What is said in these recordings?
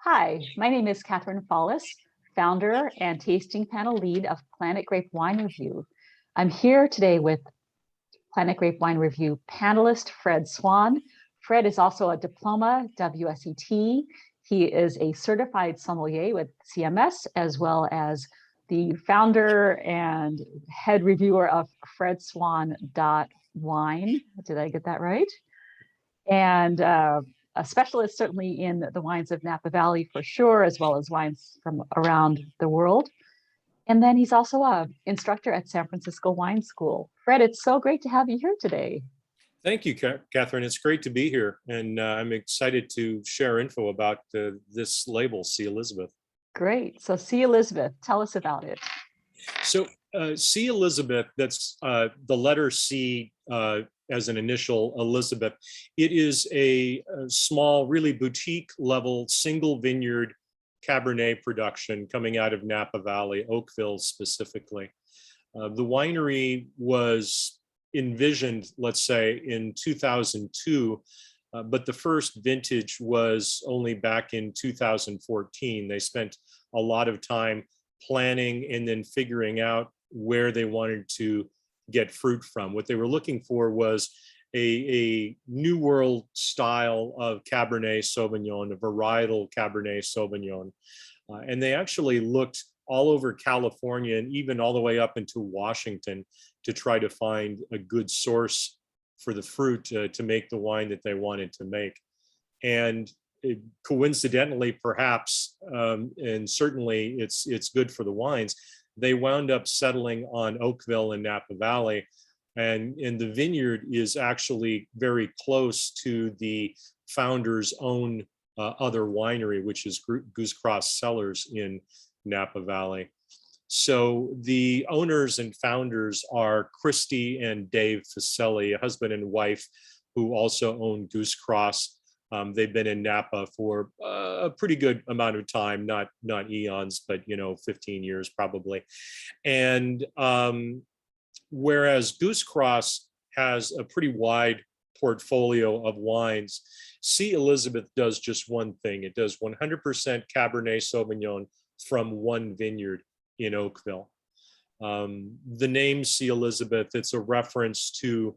Hi, my name is Catherine Follis, founder and tasting panel lead of Planet Grape Wine Review. I'm here today with Planet Grape Wine Review panelist Fred Swan. Fred is also a diploma WSET. He is a certified sommelier with CMS, as well as the founder and head reviewer of fredswan.wine. Did I get that right? And a specialist certainly in the wines of Napa Valley for sure, as well as wines from around the world. And then he's also an instructor at San Francisco Wine School. Fred, it's so great to have you here today. Thank you, Catherine. It's great to be here. And I'm excited to share info about this label, C. Elizabeth. Great. So C. Elizabeth, tell us about it. So C. Elizabeth, that's the letter C as an initial Elizabeth. It is a small, really boutique level, single vineyard Cabernet production coming out of Napa Valley, Oakville specifically. The winery was envisioned, let's say, in 2002, but the first vintage was only back in 2014. They spent a lot of time planning and then figuring out where they wanted to get fruit from. What they were looking for was a New World style of Cabernet Sauvignon, a varietal Cabernet Sauvignon. And they actually looked all over California and even all the way up into Washington to try to find a good source for the fruit to make the wine that they wanted to make. And coincidentally, perhaps, and certainly it's good for the wines, they wound up settling on Oakville and Napa Valley. And the vineyard is actually very close to the founder's own other winery, which is Goose Cross Cellars in Napa Valley. So the owners and founders are Christy and Dave Facelli, a husband and wife who also own Goose Cross. They've been in Napa for a pretty good amount of time, not eons, but 15 years probably. And whereas Goose Cross has a pretty wide portfolio of wines, C. Elizabeth does just one thing. It does 100% Cabernet Sauvignon from one vineyard in Oakville. The name C. Elizabeth, it's a reference to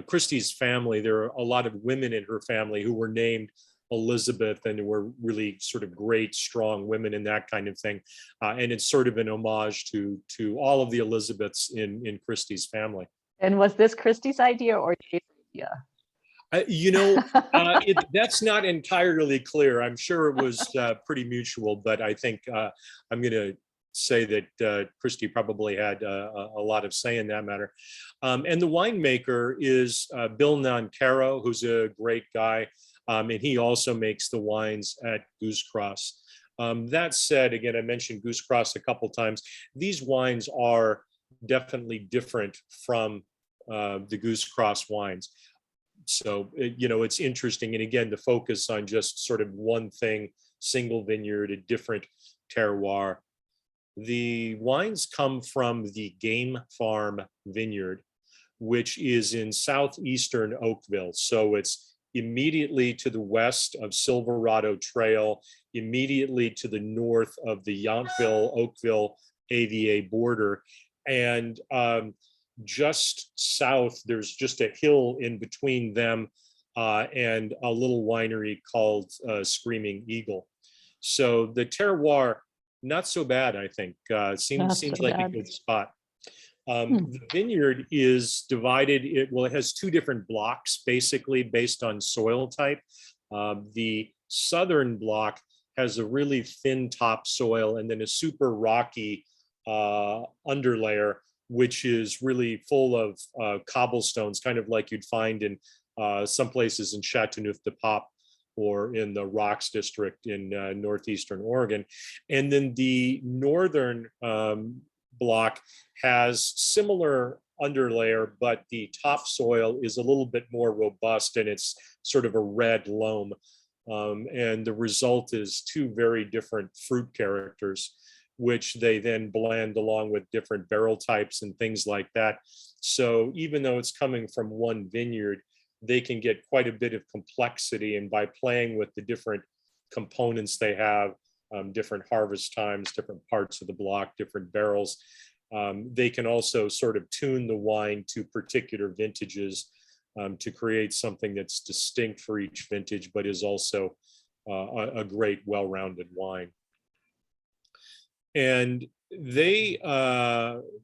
Christie's family. There are a lot of women in her family who were named Elizabeth and were really sort of great, strong women and that kind of thing. And it's sort of an homage to all of the Elizabeths in Christie's family. And was this Christie's idea or Dave's idea? That's not entirely clear. I'm sure it was pretty mutual, but I think I'm going to say that Christie probably had a lot of say in that matter. And the winemaker is Bill Noncaro, who's a great guy, and he also makes the wines at Goose Cross. That said, again, I mentioned Goose Cross a couple times. These wines are definitely different from the Goose Cross wines. So, it's interesting. And again, the focus on just sort of one thing, single vineyard, a different terroir. The wines come from the Game Farm Vineyard, which is in southeastern Oakville. So it's immediately to the west of Silverado Trail, immediately to the north of the Yountville-Oakville AVA border. And just south, there's just a hill in between them and a little winery called Screaming Eagle. So the terroir, not so bad, I think. Seems like a good spot. The vineyard is divided. It has two different blocks, basically based on soil type. The southern block has a really thin topsoil and then a super rocky underlayer, which is really full of cobblestones, kind of like you'd find in some places in Chateauneuf-du-Pape or in the Rocks district in northeastern Oregon. And then the northern block has similar underlayer, but the topsoil is a little bit more robust and it's sort of a red loam. And the result is two very different fruit characters, which they then blend along with different barrel types and things like that. So even though it's coming from one vineyard, they can get quite a bit of complexity. And by playing with the different components they have, different harvest times, different parts of the block, different barrels. They can also sort of tune the wine to particular vintages to create something that's distinct for each vintage, but is also a great, well-rounded wine. And they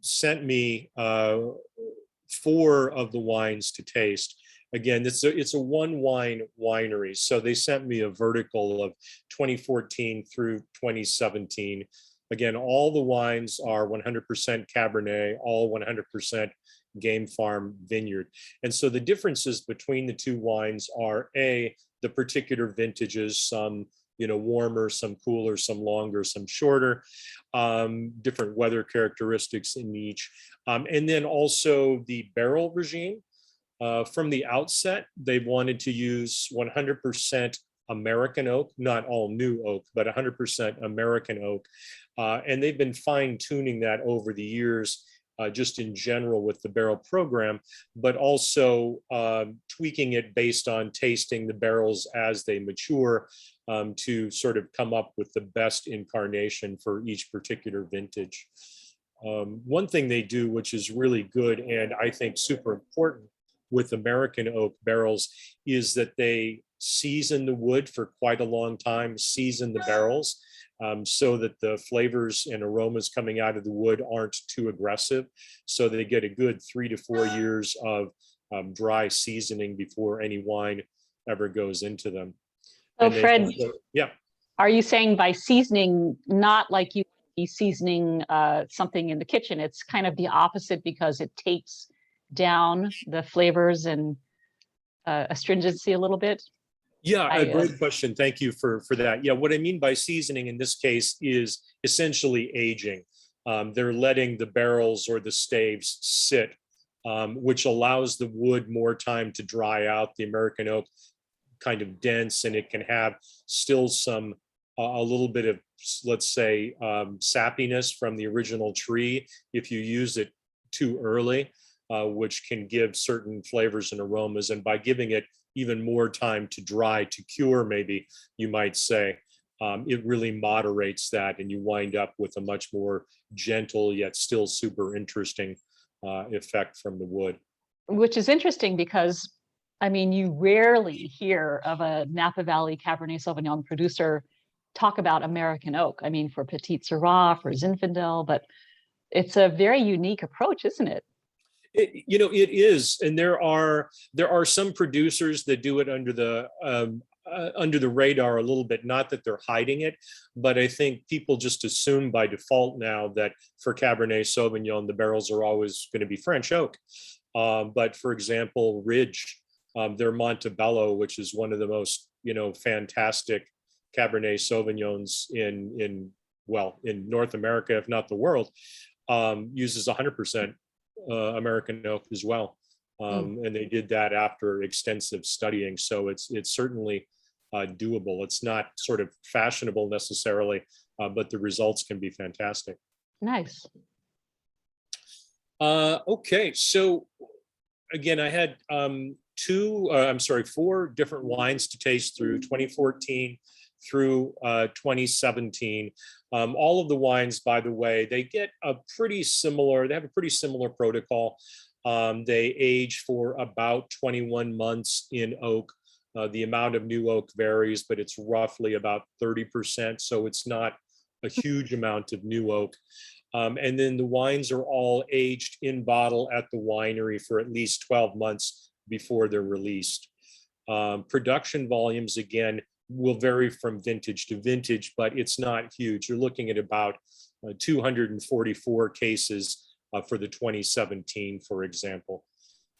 sent me 4 of the wines to taste. Again, it's a one wine winery. So they sent me a vertical of 2014 through 2017. Again, all the wines are 100% Cabernet, all 100% Game Farm Vineyard. And so the differences between the 2 wines are the particular vintages, some warmer, some cooler, some longer, some shorter, different weather characteristics in each. And then also the barrel regime. From the outset, they wanted to use 100% American oak, not all new oak, but 100% American oak. And they've been fine tuning that over the years, just in general with the barrel program, but also tweaking it based on tasting the barrels as they mature to sort of come up with the best incarnation for each particular vintage. One thing they do, which is really good and I think super important with American oak barrels, is that they season the wood for quite a long time, season the barrels, so that the flavors and aromas coming out of the wood aren't too aggressive. So they get a good 3 to 4 years of dry seasoning before any wine ever goes into them. So Fred, yeah. Are you saying by seasoning, not like you be seasoning something in the kitchen? It's kind of the opposite because it takes down the flavors and astringency a little bit? Yeah, a great question. Thank you for that. Yeah, what I mean by seasoning in this case is essentially aging. They're letting the barrels or the staves sit, which allows the wood more time to dry out. The American oak kind of dense, and it can have still some a little bit of, let's say, sappiness from the original tree if you use it too early, which can give certain flavors and aromas. And by giving it even more time to dry, to cure, maybe you might say, it really moderates that, and you wind up with a much more gentle yet still super interesting effect from the wood. Which is interesting because, I mean, you rarely hear of a Napa Valley Cabernet Sauvignon producer talk about American oak. I mean, for Petit Syrah, for Zinfandel, but it's a very unique approach, isn't it? It is, and there are some producers that do it under the radar a little bit. Not that they're hiding it, but I think people just assume by default now that for Cabernet Sauvignon the barrels are always going to be French oak. But for example, Ridge, their Montebello, which is one of the most fantastic Cabernet Sauvignons in North America, if not the world, uses 100%. American oak as well, and they did that after extensive studying. So it's certainly doable. It's not sort of fashionable necessarily, but the results can be fantastic. Nice. Okay, so again, I had 4 different wines to taste through 2014 through 2017. All of the wines, by the way, they have a pretty similar protocol. They age for about 21 months in oak. The amount of new oak varies, but it's roughly about 30%. So it's not a huge amount of new oak. And then the wines are all aged in bottle at the winery for at least 12 months before they're released. Production volumes, again, will vary from vintage to vintage, but it's not huge. You're looking at about 244 cases for the 2017, for example.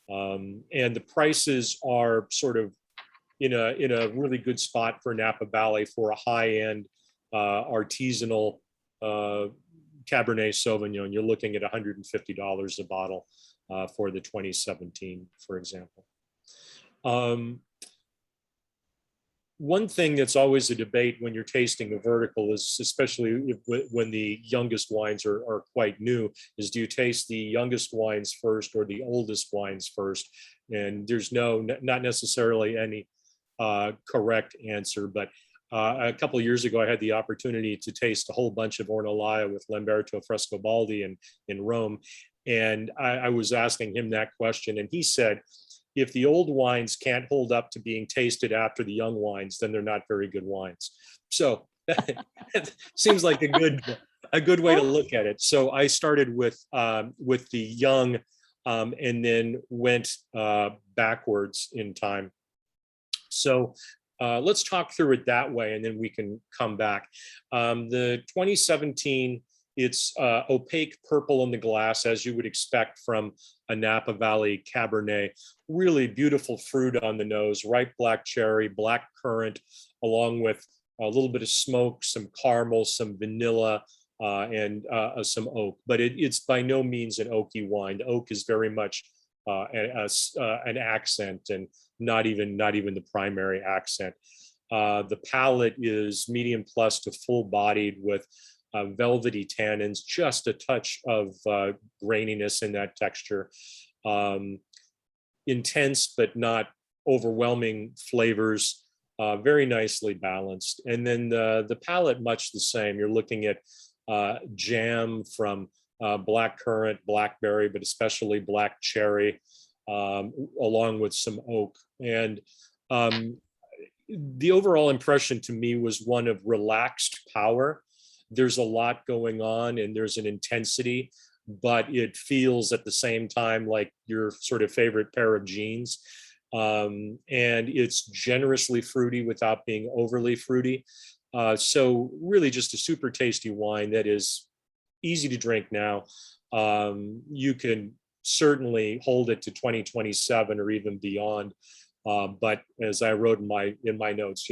And the prices are sort of in a really good spot for Napa Valley for a high-end artisanal Cabernet Sauvignon. You're looking at $150 a bottle for the 2017, for example. One thing that's always a debate when you're tasting a vertical is, especially when the youngest wines are quite new, is do you taste the youngest wines first or the oldest wines first? And there's not necessarily any correct answer, but A couple of years ago, I had the opportunity to taste a whole bunch of Ornellaia with Lamberto Frescobaldi in Rome. And I was asking him that question. And he said, if the old wines can't hold up to being tasted after the young wines, then they're not very good wines. So it seems like a good way to look at it. So I started with the young and then went backwards in time. So let's talk through it that way, and then we can come back. The 2017, it's opaque purple in the glass, as you would expect from a Napa Valley Cabernet. Really beautiful fruit on the nose, ripe black cherry, black currant, along with a little bit of smoke, some caramel, some vanilla, and some oak. But it's by no means an oaky wine. The oak is very much an accent, and not even the primary accent. The palate is medium plus to full bodied with velvety tannins, just a touch of graininess in that texture. Intense but not overwhelming flavors, very nicely balanced. And then the palate, much the same. You're looking at jam from black currant, blackberry, but especially black cherry, along with some oak. And the overall impression to me was one of relaxed power. There's a lot going on and there's an intensity, but it feels at the same time like your sort of favorite pair of jeans. And it's generously fruity without being overly fruity. So really just a super tasty wine that is easy to drink now. You can certainly hold it to 2027 or even beyond. But as I wrote in my notes,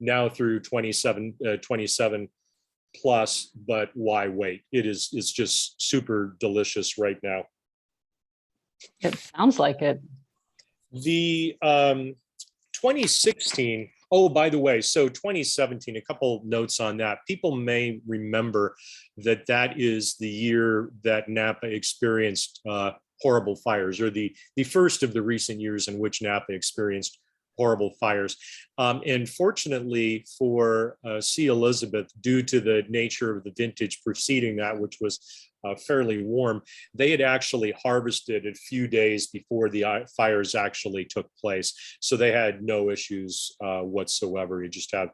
now through 27 plus, but why wait? It's just super delicious right now. It sounds like it. The 2016, oh, by the way, so 2017, a couple notes on that. People may remember that is the year that Napa experienced horrible fires, or the first of the recent years in which Napa experienced horrible fires. And fortunately for C. Elizabeth, due to the nature of the vintage preceding that, which was fairly warm, they had actually harvested a few days before the fires actually took place. So they had no issues whatsoever. You just have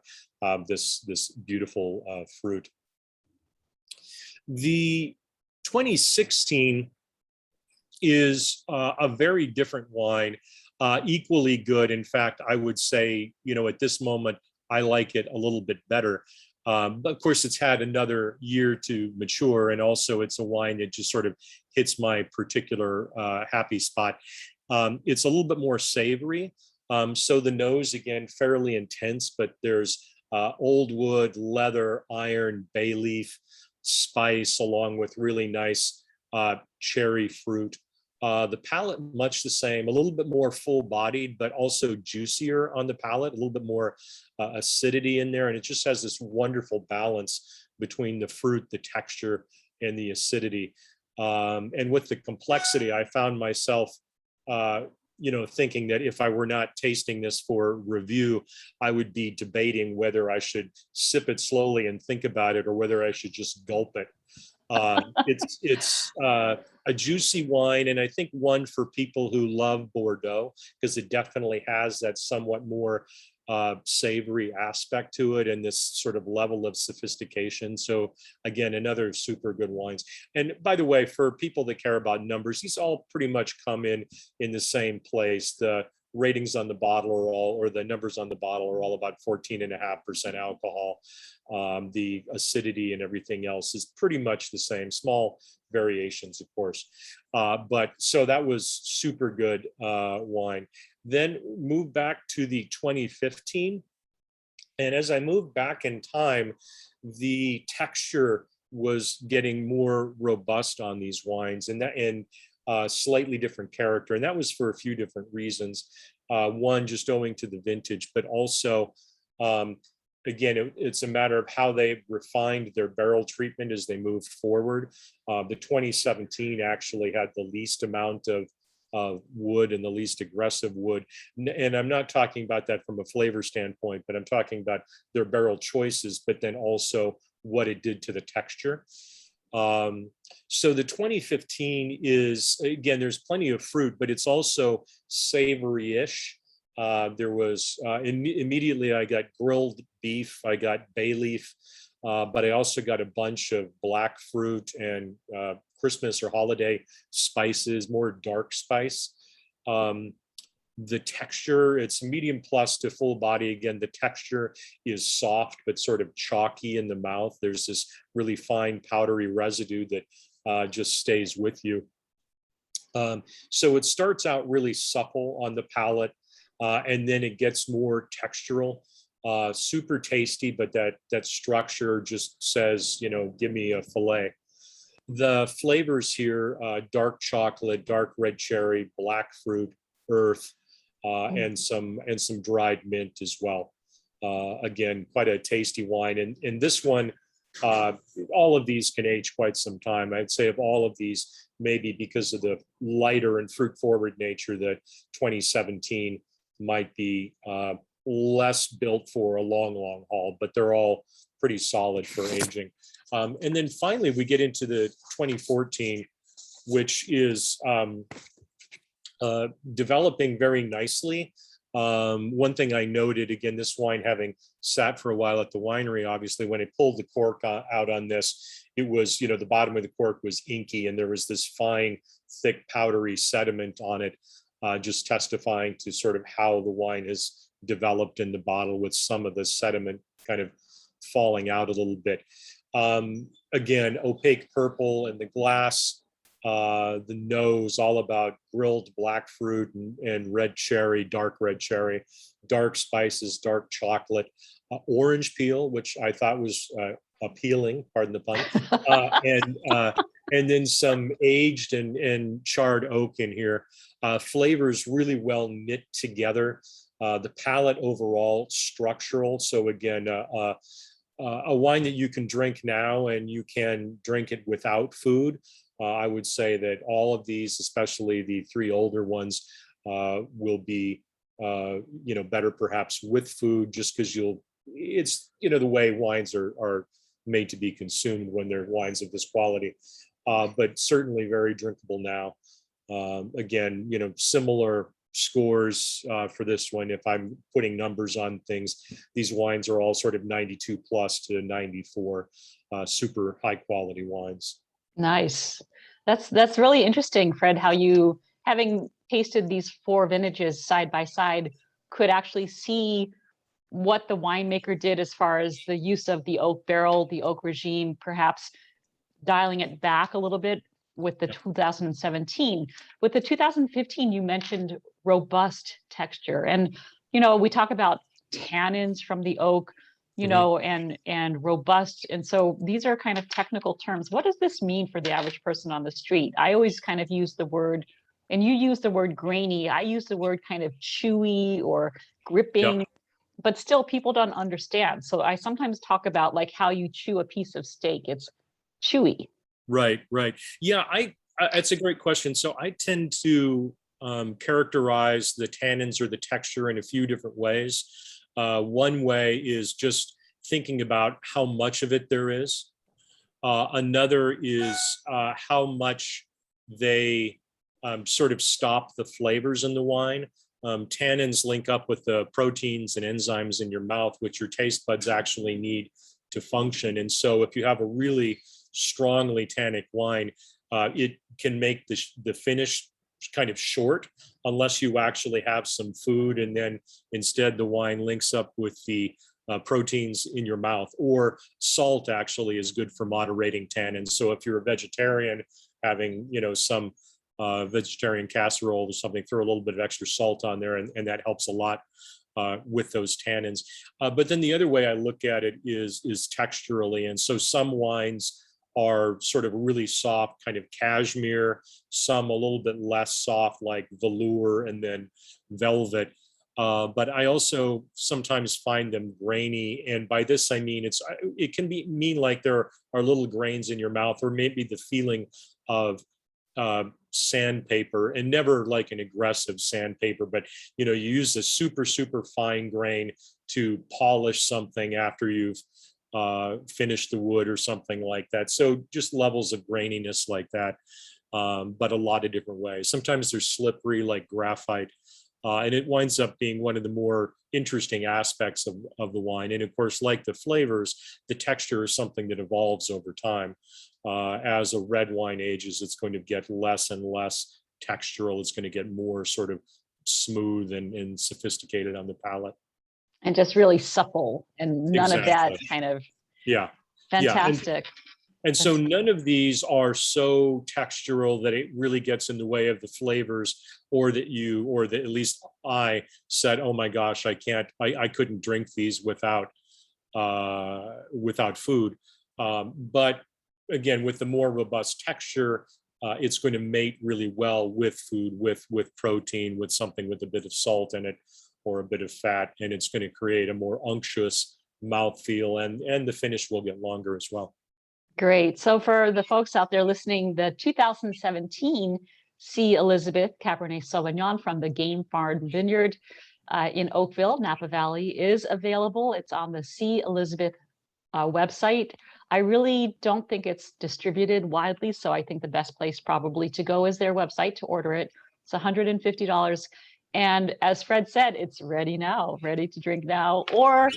this beautiful fruit. The 2016 is a very different wine, equally good. In fact, I would say, at this moment, I like it a little bit better. But of course, it's had another year to mature, and also it's a wine that just sort of hits my particular happy spot. It's a little bit more savory. So the nose, again, fairly intense, but there's old wood, leather, iron, bay leaf, spice, along with really nice cherry fruit. The palate, much the same, a little bit more full-bodied, but also juicier on the palate, a little bit more acidity in there. And it just has this wonderful balance between the fruit, the texture, and the acidity. And with the complexity, I found myself, thinking that if I were not tasting this for review, I would be debating whether I should sip it slowly and think about it, or whether I should just gulp it. It's a juicy wine, and I think one for people who love Bordeaux, because it definitely has that somewhat more savory aspect to it, and this sort of level of sophistication. So again, another super good wines. And by the way, for people that care about numbers, these all pretty much come in the same place. The ratings on the bottle are all, or the numbers on the bottle are all about 14.5% alcohol. The acidity and everything else is pretty much the same, small variations, of course. But so that was super good wine. Then move back to the 2015. And as I moved back in time, the texture was getting more robust on these wines, and slightly different character. And that was for a few different reasons. One, just owing to the vintage, but also, again, it's a matter of how they refined their barrel treatment as they moved forward. The 2017 actually had the least amount of wood and the least aggressive wood. And I'm not talking about that from a flavor standpoint, but I'm talking about their barrel choices, but then also what it did to the texture. So the 2015 is, again, there's plenty of fruit, but it's also savory-ish. There was, immediately I got grilled beef, I got bay leaf, but I also got a bunch of black fruit and Christmas or holiday spices, more dark spice. The texture, it's medium plus to full body. Again, the texture is soft, but sort of chalky in the mouth. There's this really fine powdery residue that just stays with you. So it starts out really supple on the palate, and then it gets more textural, super tasty, but that structure just says, give me a fillet. The flavors here, dark chocolate, dark red cherry, black fruit, earth, and some dried mint as well. Again, quite a tasty wine. And this one, all of these can age quite some time. I'd say of all of these, maybe because of the lighter and fruit forward nature, that 2017 might be less built for a long haul, but they're all pretty solid for aging. And then finally, we get into the 2014, which is developing very nicely. One thing I noted, again, this wine having sat for a while at the winery, obviously, when it pulled the cork out on this, it was, the bottom of the cork was inky and there was this fine, thick, powdery sediment on it, just testifying to sort of how the wine has developed in the bottle, with some of the sediment kind of falling out a little bit. Again, opaque purple in the glass, the nose all about grilled black fruit and red cherry, dark red cherry, dark spices, dark chocolate, orange peel, which I thought was appealing, pardon the pun, and then some aged and charred oak in here. Flavors really well knit together. The palate overall structural. So again, a wine that you can drink now and you can drink it without food. I would say that all of these, especially the three older ones, will be, better perhaps with food, just because it's, the way wines are made to be consumed when they're wines of this quality, but certainly very drinkable now. Again, similar scores for this one. If I'm putting numbers on things, these wines are all sort of 92 plus to 94, super high quality wines. Nice. That's really interesting, Fred, how you, having tasted these four vintages side by side, could actually see what the winemaker did as far as the use of the oak barrel, the oak regime, perhaps dialing it back a little bit with the 2017. With the 2015, you mentioned robust texture. And, we talk about tannins from the oak, and robust. And so these are kind of technical terms. What does this mean for the average person on the street? I always kind of use the word, and you use the word grainy. I use the word kind of chewy or gripping, but still people don't understand. So I sometimes talk about like how you chew a piece of steak. It's chewy. Right. Yeah, it's a great question. So I tend to characterize the tannins or the texture in a few different ways. One way is just thinking about how much of it there is. Another is how much they sort of stop the flavors in the wine. Tannins link up with the proteins and enzymes in your mouth, which your taste buds actually need to function. And so if you have a really strongly tannic wine, it can make the finish kind of short unless you actually have some food, and then instead the wine links up with the proteins in your mouth. Or salt actually is good for moderating tannins. So if you're a vegetarian, having some vegetarian casserole or something, throw a little bit of extra salt on there, and that helps a lot with those tannins. But then the other way I look at it is texturally. And so some wines are sort of really soft, kind of cashmere, some a little bit less soft like velour and then velvet. But I also sometimes find them grainy. And by this, I mean, it can mean like there are little grains in your mouth, or maybe the feeling of sandpaper, and never like an aggressive sandpaper, but you use a super, super fine grain to polish something after you've finished the wood or something like that. So just levels of graininess like that, but a lot of different ways. Sometimes they're slippery like graphite. And it winds up being one of the more interesting aspects of the wine. And of course, like the flavors, the texture is something that evolves over time. As a red wine ages, it's going to get less and less textural. It's going to get more sort of smooth and sophisticated on the palate. And just really supple and none of that Exactly. kind of Yeah. fantastic. And so none of these are so textural that it really gets in the way of the flavors, or that at least I said, oh my gosh, I couldn't drink these without food. But again, with the more robust texture, it's going to mate really well with food, with protein, with something with a bit of salt in it or a bit of fat, and it's going to create a more unctuous mouthfeel, and the finish will get longer as well. Great. So for the folks out there listening, the 2017 C. Elizabeth Cabernet Sauvignon from the Game Farm Vineyard in Oakville, Napa Valley is available. It's on the C. Elizabeth website. I really don't think it's distributed widely, so I think the best place probably to go is their website to order it. It's $150. And as Fred said, it's ready now, ready to drink now, or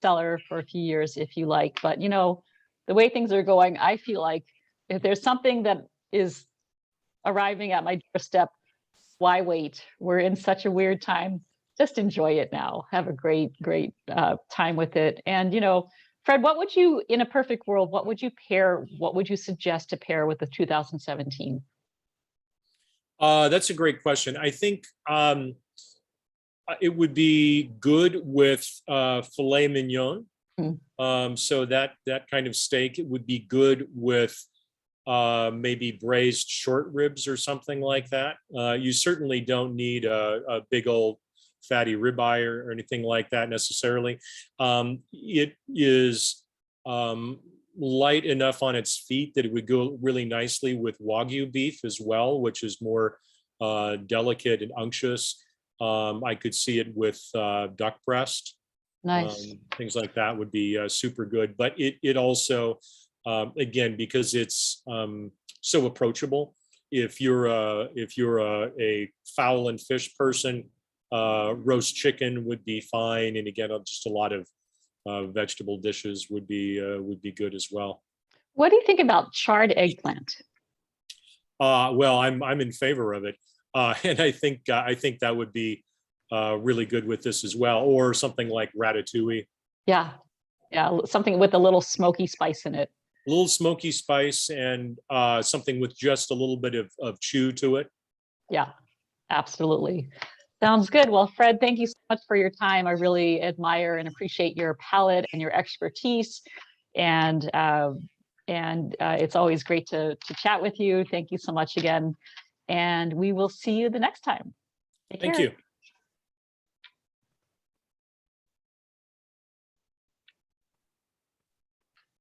cellar for a few years if you like. But the way things are going, I feel like if there's something that is arriving at my doorstep, why wait? We're in such a weird time. Just enjoy it now. Have a great time with it. And, Fred, what would you, in a perfect world, what would you suggest to pair with the 2017? That's a great question. I think it would be good with filet mignon. So that kind of steak, it would be good with maybe braised short ribs or something like that. You certainly don't need a big old fatty ribeye or anything like that necessarily. It is light enough on its feet that it would go really nicely with Wagyu beef as well, which is more delicate and unctuous. I could see it with duck breast. Nice. Things like that would be super good. But it also, again, because it's so approachable, if you're a fowl and fish person, roast chicken would be fine. And again, just a lot of vegetable dishes would be good as well. What do you think about charred eggplant? Well, I'm in favor of it, and I think that would be really good with this as well, or something like ratatouille. Yeah, something with a little smoky spice in it. A little smoky spice and something with just a little bit of chew to it. Yeah, absolutely. Sounds good. Well, Fred, thank you so much for your time. I really admire and appreciate your palate and your expertise. And it's always great to chat with you. Thank you so much again. And we will see you the next time. Take care. Thank you.